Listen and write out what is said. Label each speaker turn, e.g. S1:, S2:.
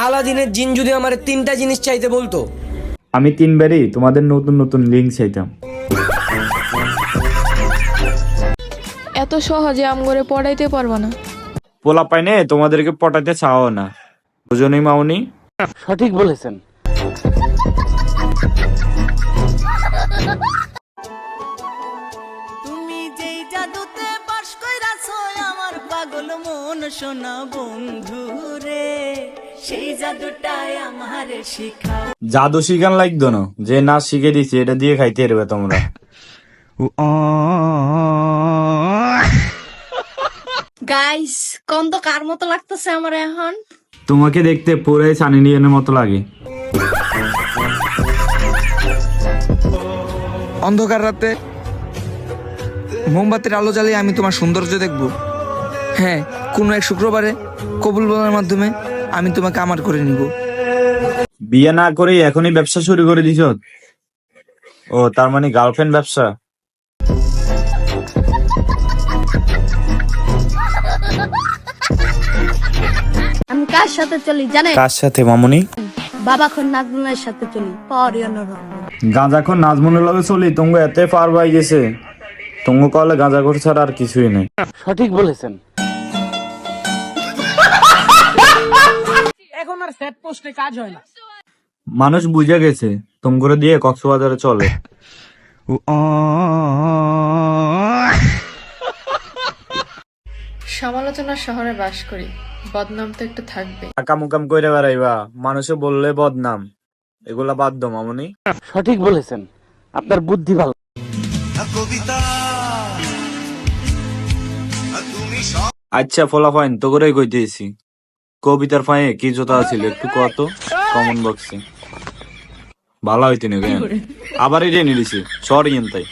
S1: আলাদিনের জিন যদি আমার 3টা জিনিস চাইতে বলতো,
S2: আমি 3বারই তোমাদের নতুন নতুন লিঙ্ক চাইতাম।
S3: এত সহজে আমগরে পড়াইতে পারবা না।
S2: পোলা পাইনে তোমাদেরকে পটাইতে চাও না, বুঝনি মামুনি?
S4: সঠিক বলেছেন।
S5: তুমি যেই জাদুতে বাস কইরাছো আমার পাগল মন সোনা বন্ধু রে, সেই জাদুটাই আমারে শিখাও।
S2: জাদু শিখান লাগতো না, যে নাচ শিখে দিছি এটা দিয়ে খাইতে পারবে তোমরা।
S6: গাইস কোন তো কার মতো লাগতেছে আমার এখন?
S2: তোমাকে দেখতে পুরাই সানি লিওনের মতো লাগে।
S1: অন্ধকার রাতে মোমবাতির আলো জ্বালিয়ে আমি তোমার সৌন্দর্য দেখব। হ্যাঁ, কোনো এক শুক্রবারে কবুল বলার মাধ্যমে আমি তোমাকে আমার করে নিব।
S2: বিয়ে না করে এখনই ব্যবসা শুরু করে দিছ? ও তার মানে গার্লফ্রেন্ড ব্যবসা।
S6: আমি কার সাথে চলি জানেন?
S2: কার সাথে মামুনি?
S6: বাবা খন নাজমুলের সাথে চলি। পরিয়নর
S2: গাঁজাখোর নাজমুনের লগে চলি, তোমাকে এতে পার পাই গেছে। তোমাকে কলে গাঁজাখোর ছাড়া আর কিছুই নেই।
S4: সঠিক বলেছেন।
S5: এখন আর সেট পোস্টে কাজ হয় না।
S2: মানুষ বুঝে গেছে তোমাকে দিয়ে কক্সবাজারে চলে।
S3: সমালোচনার শহরে বাস করি, বদনাম তো একটু থাকবে।
S2: টাকা মুকাম করে বেড়াইবা, মানুষে বললে বদনাম, এগুলা বাদ দাও মামুনি।
S4: সঠিক বলেছেন, আপনার বুদ্ধি ভালো।
S2: আচ্ছা ফলা ফাইন তো করেই কইতেছি, কবিতার ফাঁয়ে কি জোতা ছিল একটু কত কমন বক্সে ভালো হইতে নেই। আবার এটা নিয়ে দিছি সরি তাই।